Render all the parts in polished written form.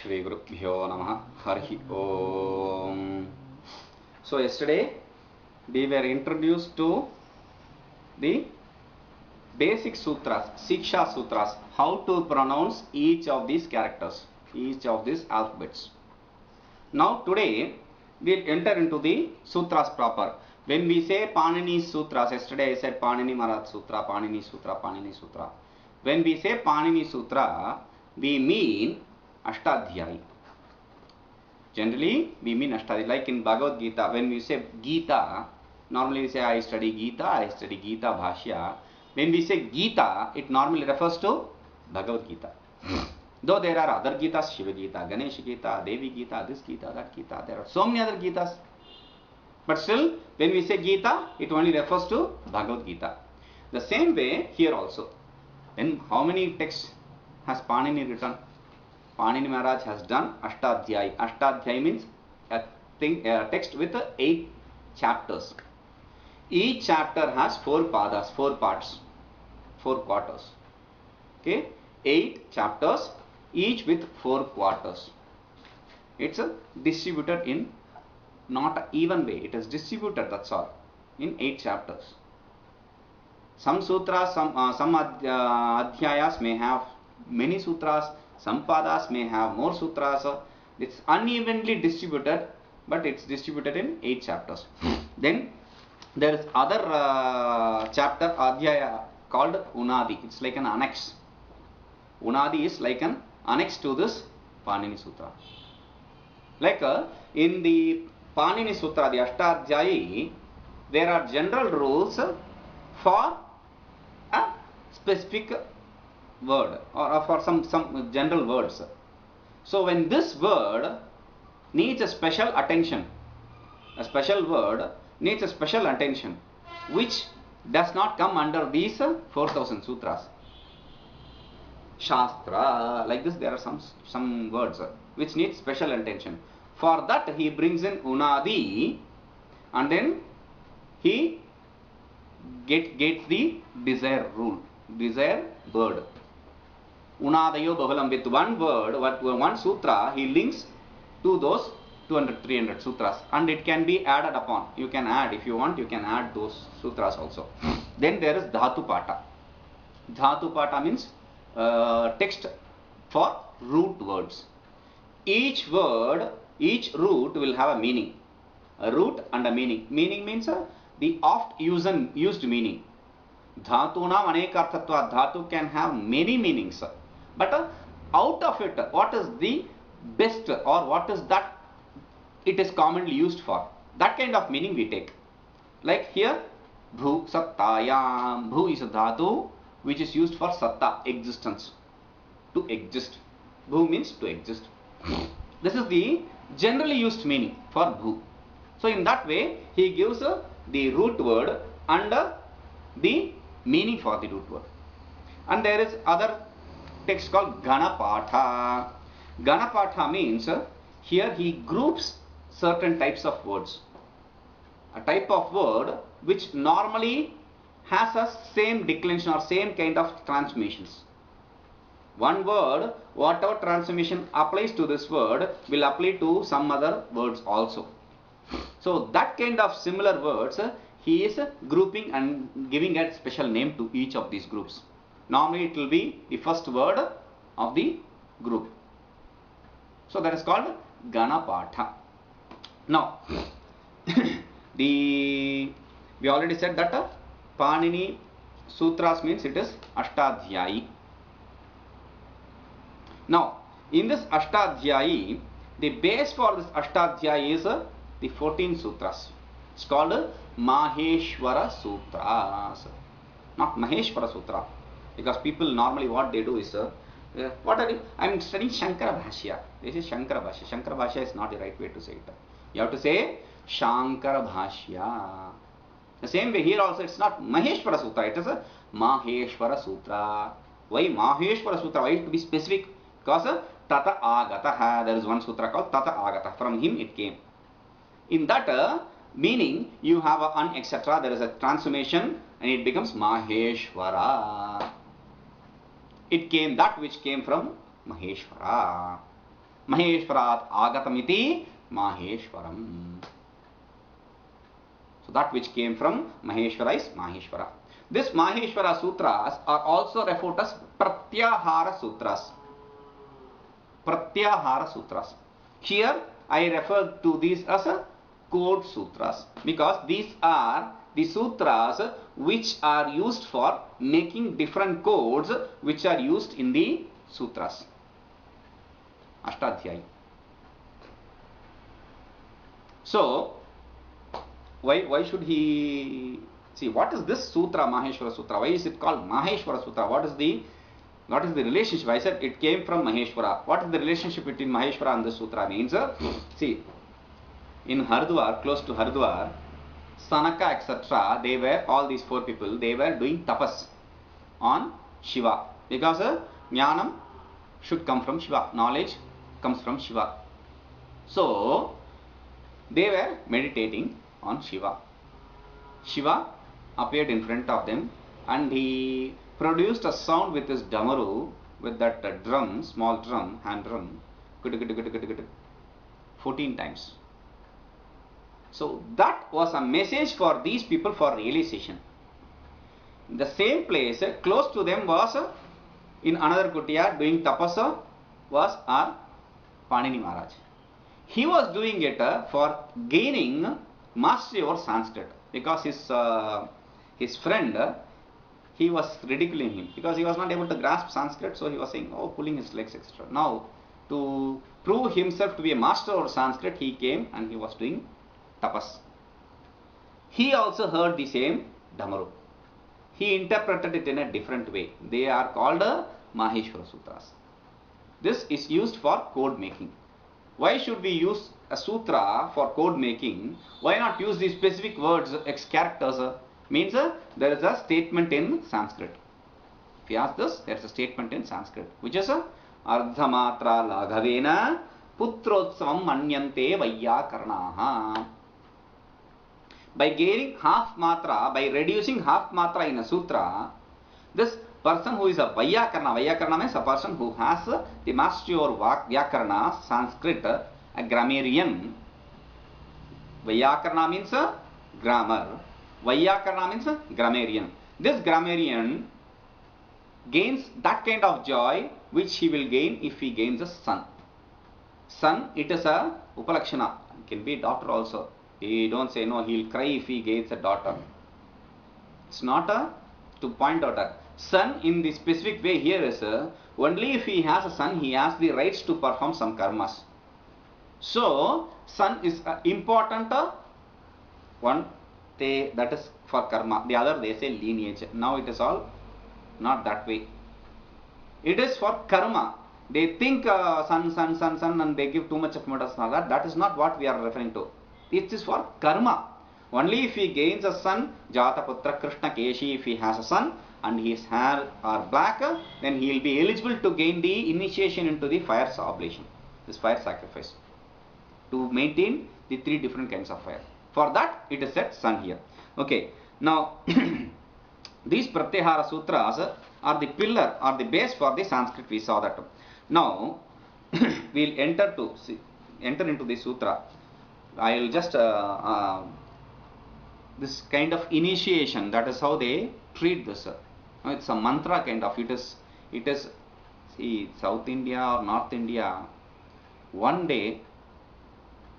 Shri Gurubhyo Namaha Hari Om. So yesterday we were introduced to the basic sutras, Shiksha Sutras, how to pronounce each of these characters, each of these alphabets. Now today we'll enter into the sutras proper. When we say Panini Sutras, yesterday I said Panini Maharaj Sutra, Panini Sutra, Panini Sutra. When we say Panini Sutra, we mean Ashtadhyayi. Generally, we mean Ashtadhyayi. Like in Bhagavad Gita, when we say Gita, normally we say I study Gita Bhashya. When we say Gita, it normally refers to Bhagavad Gita. Though there are other Gitas, Shiva Gita, Ganesha Gita, Devi Gita, this Gita, that Gita, there are so many other Gitas. But still, when we say Gita, it only refers to Bhagavad Gita. The same way here also. And how many texts has Panini written? Panini Maharaj has done Ashtadhyayi. Ashtadhyayi means a text with 8 chapters. Each chapter has 4 padas, 4 parts, 4 quarters. Okay, 8 chapters, each with 4 quarters. It's distributed in not an even way. It is distributed, that's all, in 8 chapters. Some sutras, some adhyayas may have many sutras. Some padas may have more sutras. It's unevenly distributed, but it's distributed in 8 chapters. Then there is other chapter adhyaya called Unadi. It's like an annex. Unadi is like an annex to this Panini Sutra. Like in the Panini Sutra, the Ashtadhyayi, there are general rules for a specific word or for some general words. So when this word needs a special attention, a special word needs a special attention, which does not come under these 4000 sutras. Shastra, like this, there are some words which need special attention. For that he brings in Unadi, and then he gets the desired rule, desired word. Unadayo Bahulam, with one word, one sutra, he links to those 200, 300 sutras, and it can be added upon. You can add, if you want, you can add those sutras also. Then there is Dhatu Pata. Dhatu Pata means text for root words. Each word, each root will have a meaning. A root and a meaning. Meaning means the oft used meaning. Dhatuna anekarthatva. Dhatu can have many meanings. But out of it, what is the best, or what is that it is commonly used for? That kind of meaning we take. Like here, Bhu Sattayam. Bhu is a dhatu which is used for Satta, existence. To exist. Bhu means to exist. This is the generally used meaning for Bhu. So in that way, he gives the root word and the meaning for the root word. And there is other text called Ganapatha. Ganapatha means here he groups certain types of words. A type of word which normally has a same declension or same kind of transformations. One word, whatever transformation applies to this word will apply to some other words also. So that kind of similar words he is grouping and giving a special name to each of these groups. Normally it will be the first word of the group. So that is called Ganapatha. Now, we already said that Panini Sutras means it is Ashtadhyayi. Now, in this Ashtadhyayi, the base for this Ashtadhyayi is the 14 sutras. It's called Maheswara Sutras. Not Maheswara Sutra. Because people normally what they do is, what are you? I am studying Shankara Bhashya. This is Shankara Bhashya. Shankara Bhashya is not the right way to say it. You have to say Shankara Bhashya. The same way here also, it's not Maheswara Sutra. It is a Maheswara Sutra. Why Maheswara Sutra? Why to be specific? Because Tata Agataha. There is one sutra called Tata Agata. From him it came. In that meaning, you have an etc. There is a transformation and it becomes Maheswara. It came that which came from Maheswara. Maheshwarat agatamiti Maheshwaram. So that which came from Maheshwara is Maheshwara. This Maheshwara Sutras are also referred as Pratyahara Sutras. Pratyahara Sutras. Here I refer to these as a code sutras because these are the sutras which are used for making different codes which are used in the sutras. Ashtadhyayi. So, why should he see what is this sutra, Maheshwara Sutra? Why is it called Maheshwara Sutra? What is the relationship? I said it came from Maheshwara. What is the relationship between Maheshwara and the sutra? Means, see, in Haridwar, close to Haridwar, Sanaka, etc., they were, all these 4 people, they were doing tapas on Shiva. Because Jnanam should come from Shiva. Knowledge comes from Shiva. So, they were meditating on Shiva. Shiva appeared in front of them and he produced a sound with his damaru, with that drum, small drum, hand drum, 14 times. So that was a message for these people for realization. The same place, close to them was, in another kutia doing tapasa, was our Panini Maharaj. He was doing it for gaining mastery over Sanskrit because his friend, he was ridiculing him because he was not able to grasp Sanskrit, so he was saying, oh, pulling his legs, etc. Now, to prove himself to be a master over Sanskrit, he came and he was doing tapas. He also heard the same Damaru. He interpreted it in a different way. They are called Maheshwara Sutras. This is used for code making. Why should we use a sutra for code making? Why not use these specific words, X characters? Means there is a statement in Sanskrit. If you ask this, there is a statement in Sanskrit, which is Ardhamatra Laghavena Putrotsavam Manyante Vayyakarnaha. By gaining half matra, by reducing half matra in a sutra, this person who is a Vayyakarna means a person who has the mastery over Vyakarna, Sanskrit, a grammarian. Vayyakarna means grammar. Vayyakarna means grammarian. This grammarian gains that kind of joy which he will gain if he gains a son. Son, it is a upalakshana. It can be daughter also. He don't say no, he will cry if he gains a daughter. It's not to point out that. Son in the specific way here is only if he has a son, he has the rights to perform some karmas. So, son is important one. That is for karma. The other they say lineage. Now it is all not that way. It is for karma. They think son and they give too much of importance on that. That is not what we are referring to. It is for karma. Only if he gains a son, Jata Putra Krishna Keshi, if he has a son and his hair are black, then he will be eligible to gain the initiation into the fire oblation, this fire sacrifice, to maintain the 3 different kinds of fire. For that, it is said son here. Okay. Now, these Pratyahara Sutras are the pillar or the base for the Sanskrit. We saw that. Now, we will enter into the sutra. I will just this kind of initiation. That is how they treat this. It's a mantra kind of. It is. See, South India or North India. One day,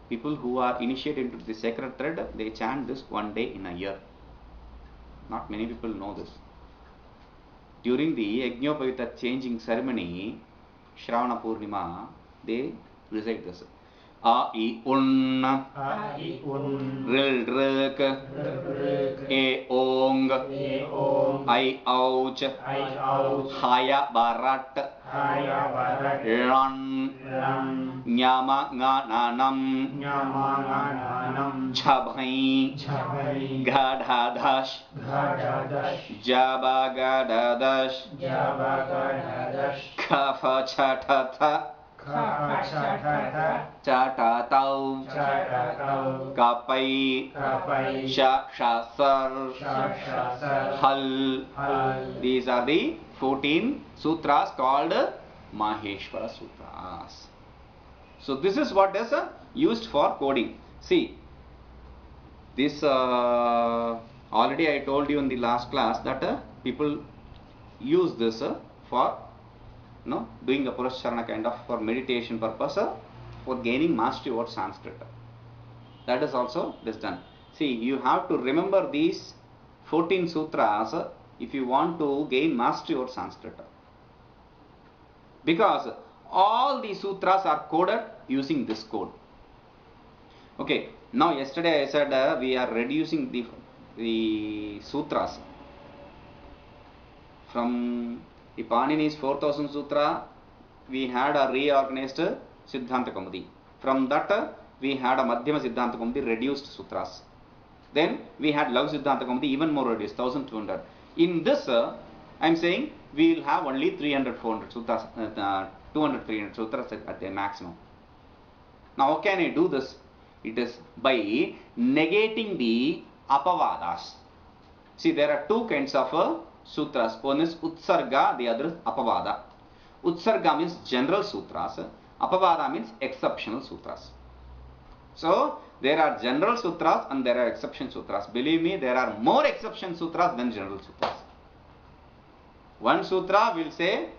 people who are initiated into the sacred thread, they chant this one day in a year. Not many people know this. During the Yajnopavita changing ceremony, Shravana Purnima, they recite this. A I Un Ril Rik E Ong I Ouch Haya Barat Ran Nyama Ngananam Chabhai Gadadash Jabagadadash Kafa Chatata Chatatau Kapai Shashasar Hal. These are the 14 sutras called Maheshwara Sutras. So this is what is used for coding. See, this already I told you in the last class that people use this for doing a Purusharana kind of for meditation purpose, for gaining mastery over Sanskrit. That is also this done. See, you have to remember these 14 sutras if you want to gain mastery over Sanskrit. Because all the sutras are coded using this code. Okay, now yesterday I said we are reducing the sutras from the Panini's 4000 Sutra. We had a reorganized Siddhanta Kaumudi. From that we had a Madhyama Siddhanta Kaumudi reduced sutras. Then we had Laghu Siddhanta Kaumudi even more reduced, 1200. In this I am saying we will have only 300, 400 sutras, 200, 300 sutras at the maximum. Now how can I do this? It is by negating the apavadas. See, there are two kinds of sutras. One is Utsarga, the other is Apavada. Utsarga means general sutras. Apavada means exceptional sutras. So, there are general sutras and there are exception sutras. Believe me, there are more exception sutras than general sutras. One sutra will say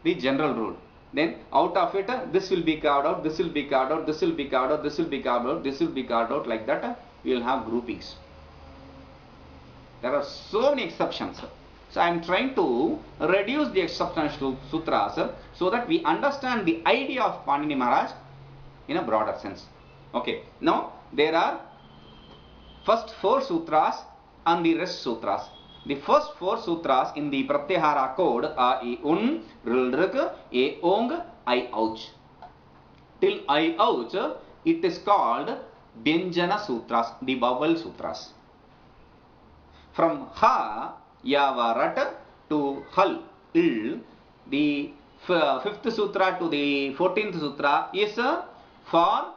the general rule. Then out of it, this will be carved out, this will be carved out, this will be carved out, this will be carved out, this will be carved out. Like that, we will have groupings. There are so many exceptions. So I am trying to reduce the exceptional sutras so that we understand the idea of Panini Maharaj in a broader sense. Okay, now there are first 4 sutras and the rest sutras. The first 4 sutras in the Pratyahara code are I Un, Ril Rik, E Ong, I Ouch. Till I Ouch, it is called Vyanjana Sutras, the Vowel Sutras. From Ha, Yava, Rat to Hal, Il, the 5th sutra to the 14th sutra is for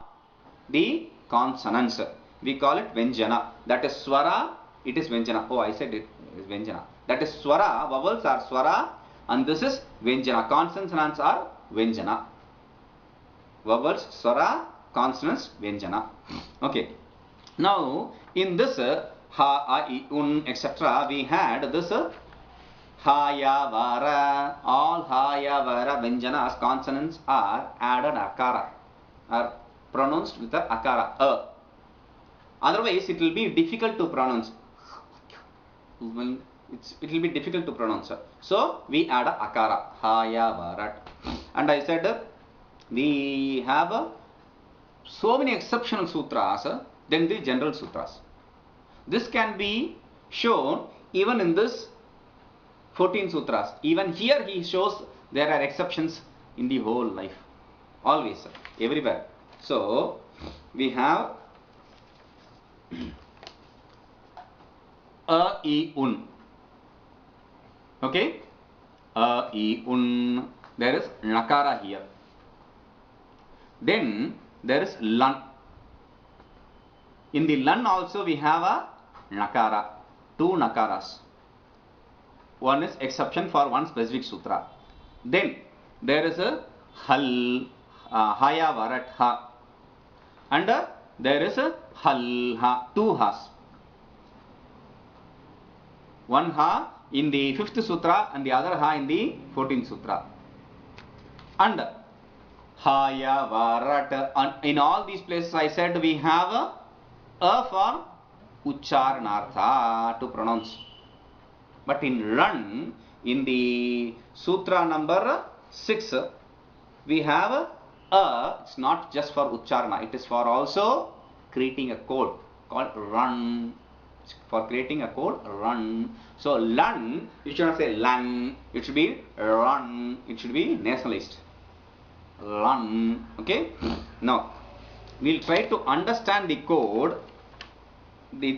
the consonants. We call it Vyanjana. That is Swara, it is Vyanjana. Oh, I said it is Vyanjana. That is Swara, vowels are Swara, and this is Vyanjana. Consonants are Vyanjana. Vowels Swara, consonants Vyanjana. Okay. Now, in this Ha, A, I, Un, etc., we had this Ha, Ya, Vara. All Ha, Ya, Vara Vyanjanas, consonants are added akara, are pronounced with the akara. Otherwise, it will be difficult to pronounce. It will be difficult to pronounce. So, we add a akara. Ha, Ya, Varat. And I said we have so many exceptional sutras than the general sutras. This can be shown even in this 14 sutras. Even here he shows there are exceptions in the whole life. Always, everywhere. So, we have A, I, Un. Okay? A, I, Un. There is Nakara here. Then there is Lan. In the Lan also we have a Nakara. 2 Nakaras. One is exception for one specific sutra. Then there is a Hal, Haya Varat Ha. And there is a Hal Ha. 2 Has. One Ha in the 5th sutra and the other Ha in the 14th sutra. And Haya Varat. And in all these places I said we have a for Ucharanartha to pronounce. But in Run, in the sutra number 6, we have it's not just for Ucharana, it is for also creating a code called Run. For creating a code, Run. So Lan, you should not say Lan, it should be Run, it should be nationalist. Run. Okay? Now, we'll try to understand the code.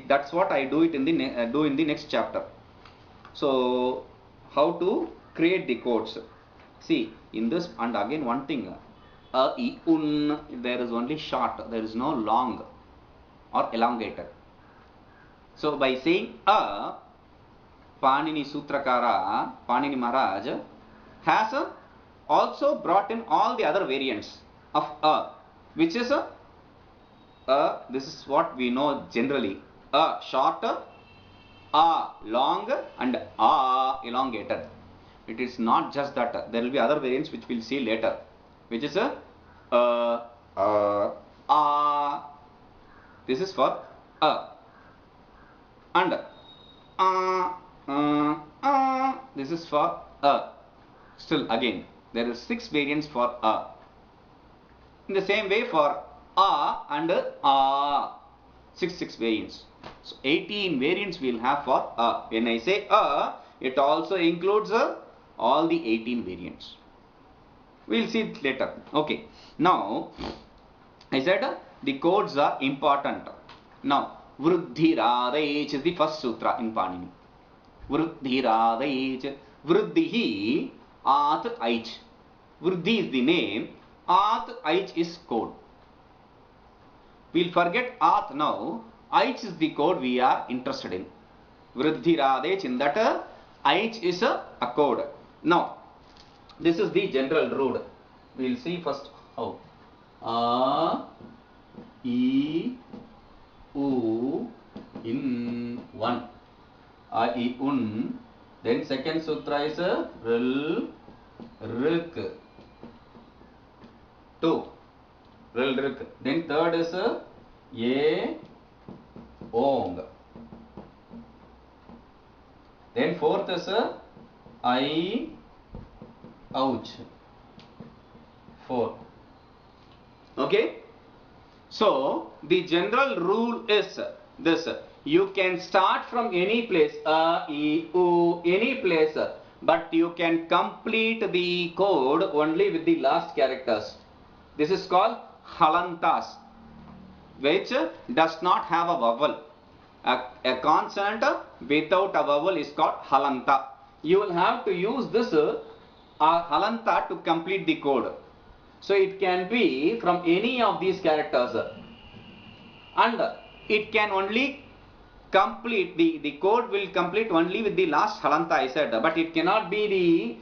That's what I do it in the next chapter. So, how to create the codes? See, in this, and again one thing, I, Un, there is only short, there is no long or elongated. So, by saying Panini Sutrakara, Panini Maharaj has also brought in all the other variants of a, which is a, this is what we know generally, a short, a long, and a elongated. It is not just that. There will be other variants which we'll see later, which is a this is for a, and this is for a. Still again, there is 6 variants for a. In the same way for a and a, 6 variants. So 18 variants we will have for a. When I say a, it also includes all the 18 variants. We will see it later. Okay. Now, I said the codes are important. Now, Vruddhiradech is the first sutra in Panini. Vruddhiradech. Vruddhihi at aich. Vruddhi is the name. At aich is code. We'll forget at now. Aich is the code we are interested in. Vruddhiradech, in that aich is a code. Now, this is the general rule. We'll see first how. A, E, U in 1. A, E, Un. Then second sutra is Ril, Rik. 2. Ril, Rik. Then third is A, Ong. Then fourth is I, Ouch. 4. Okay. So the general rule is this: you can start from any place, a, e, u, any place, but you can complete the code only with the last characters. This is called halantas, which does not have a vowel. A consonant without a vowel is called halanta. You will have to use this halanta to complete the code. So it can be from any of these characters, and it can only complete, the code will complete only with the last halanta I said, but it cannot be the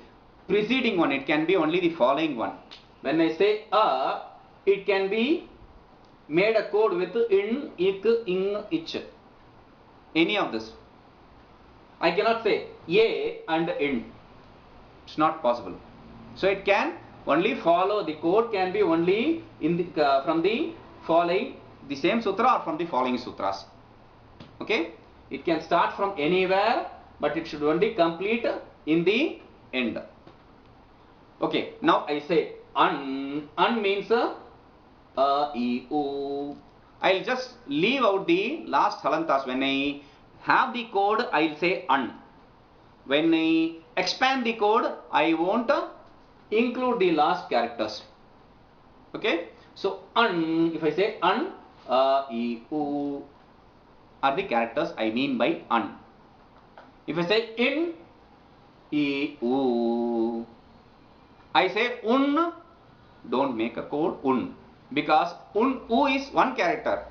preceding one, it can be only the following one. When I say a, it can be made a code with in, ik, ing, ich. Any of this. I cannot say a and in. It's not possible. So it can only follow, the code can be only in the from the following, the same sutra or from the following sutras. Okay? It can start from anywhere, but it should only complete in the end. Okay, now I say un. Un means e, u. I'll just leave out the last halantas. When I have the code, I'll say un. When I expand the code, I won't include the last characters. Okay? So un, if I say un, e, u are the characters I mean by un. If I say in, e, u, I say un, don't make a code un, because un, u is one character.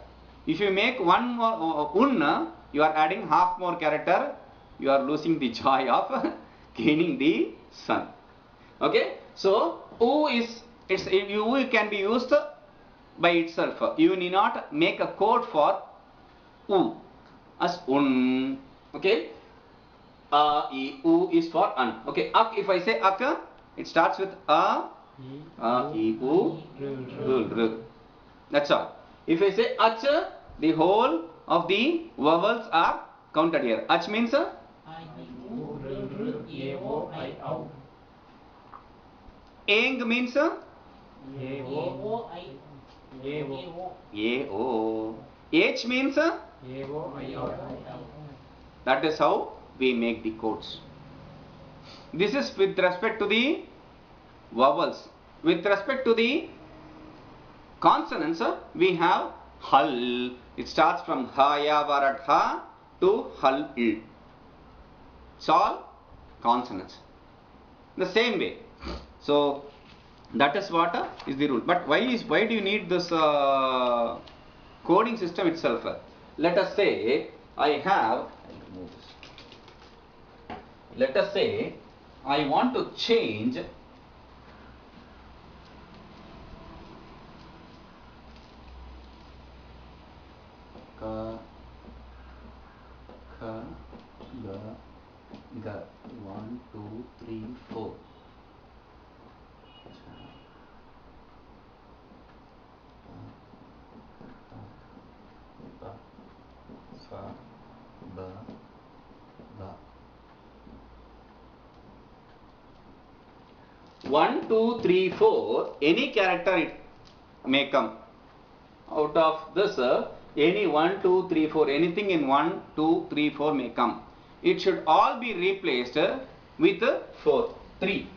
If you make one more un, you are adding half more character, you are losing the joy of gaining the sun. Okay? So u is, it's u can be used by itself. You need not make a code for u as un. Okay? E, u is for un. Okay? Ak, if I say ak, it starts with a, e, u, r. That's all. If I say ach, the whole of the vowels are counted here. Ach means eng means e-o. H means that is how we make the codes. This is with respect to the vowels. With respect to the consonants, we have hal. It starts from ha, ya, varat, ha to hal, il. It's all consonants. The same way. So that is what is the rule. But why do you need this coding system itself? Let us say let us say I want to change ka, kha, ga, ga. 1, 2, 3, 4. Fa, ba, ba. 1, 2, 3, 4. Any character it may come. Out of this, any 1, 2, 3, 4. Anything in 1, 2, 3, 4 may come. It should all be replaced with 4, 3.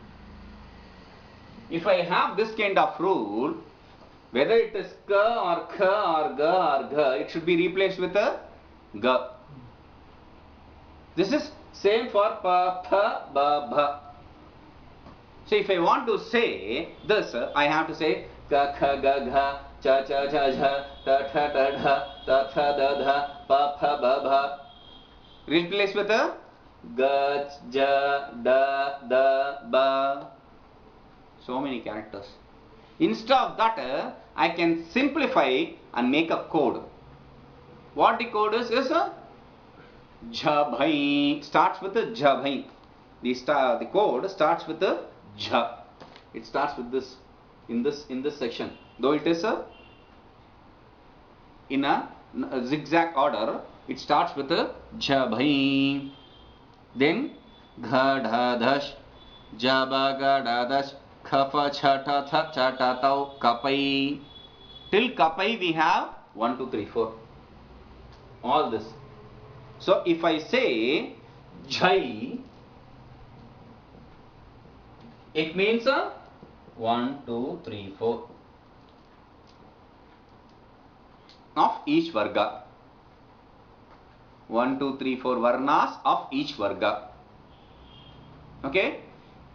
If I have this kind of rule, whether it is ka or kha or ga or gha, it should be replaced with a ga. This is same for pa, pha, ba, bha. So if I want to say this, I have to say ka, kha, ga, gha, cha, cha, cha, jha, ta, tha, ta, dha, ta, tha, da, dha, pa, pha, ba, bha. Replace with a ga, ja, da, da, ba. So many characters. Instead of that, I can simplify and make a code. What the code is jhabhai. Starts with the jhabhai. The code starts with the jha. It starts with this in this section. Though it is in a zigzag order, it starts with the jhabhai. Then gha dha dash, jaba ga da dash, khafa chata tha chata tau kapai. Till kapai we have 1, 2, 3, 4. All this. So if I say jai, it means 1, 2, 3, 4 of each varga. 1, 2, 3, 4 varnas of each varga. Okay?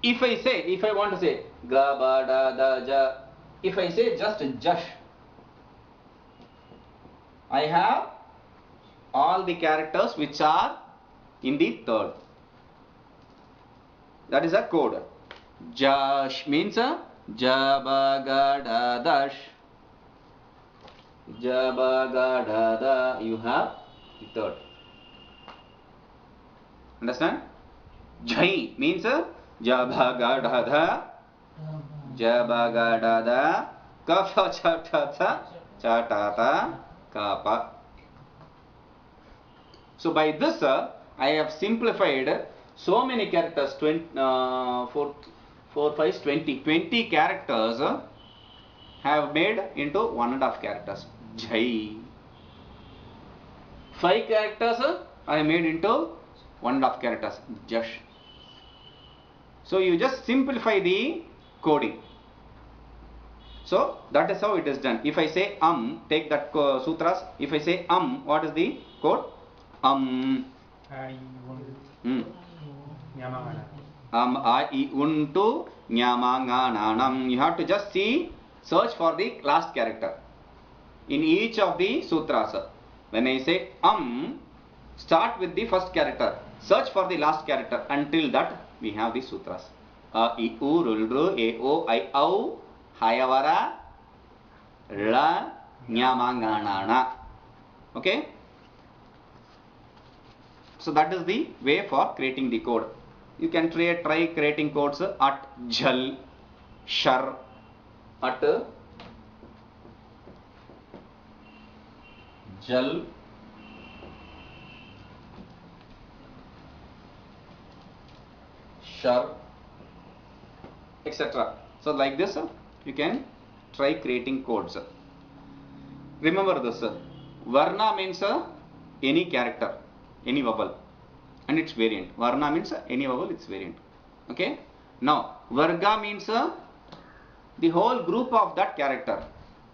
If I want to say ga, ba, da, da, ja, if I say just jash, I have all the characters which are in the third. That is a code. Jash means ja, ba, ga, da, dash. Ja, ba, ga, da, da. You have the third. Understand? Jai means ja, ba, ga, da, da. Ja, ba, ga, da, da. Ka, fa, cha, ta, tha, cha, ta, ta, ka, pa. So by this, I have simplified so many characters. 20 characters have made into 1.5 characters. Jai. 5 characters I have made into 1.5 characters. Jash. So you just simplify the coding. So that is how it is done. If I say take that sutras. If I say what is the code? I untu nyamangananam. You have to just search for the last character in each of the sutras. When I say start with the first character, search for the last character. Until that we have the sutras. A, I, U, Rulru, E, O, I, Au, Hayavara, La, Nyamanganana. Okay? So that is the way for creating the code. You can try creating codes at jal, shar, at jal, shar, etc. So like this, you can try creating codes. Remember this, varna means any character, any vowel, and its variant. Varna means any vowel, its variant. Okay. Now varga means the whole group of that character.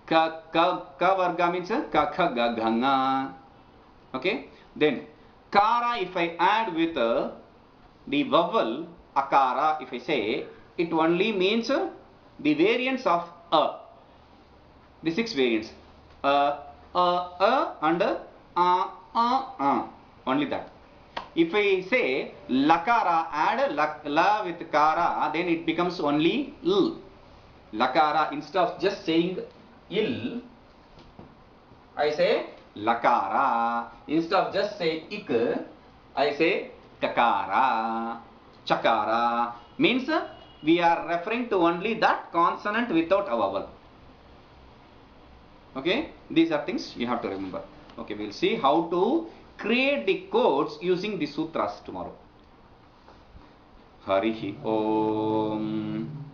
Ka varga means ka, kha, ga, gha, nga. Okay. Then kara, if I add with the vowel akara, if I say, it only means the variants of a. The 6 variants. And only that. If I say lakara, add la with kara, then it becomes only l. Lakara, instead of just saying il, I say lakara. Instead of just say ik, I say kakara, chakara. Means we are referring to only that consonant without a vowel. Okay, these are things you have to remember. Okay, we'll see how to create the codes using the sutras tomorrow. Harihi Om.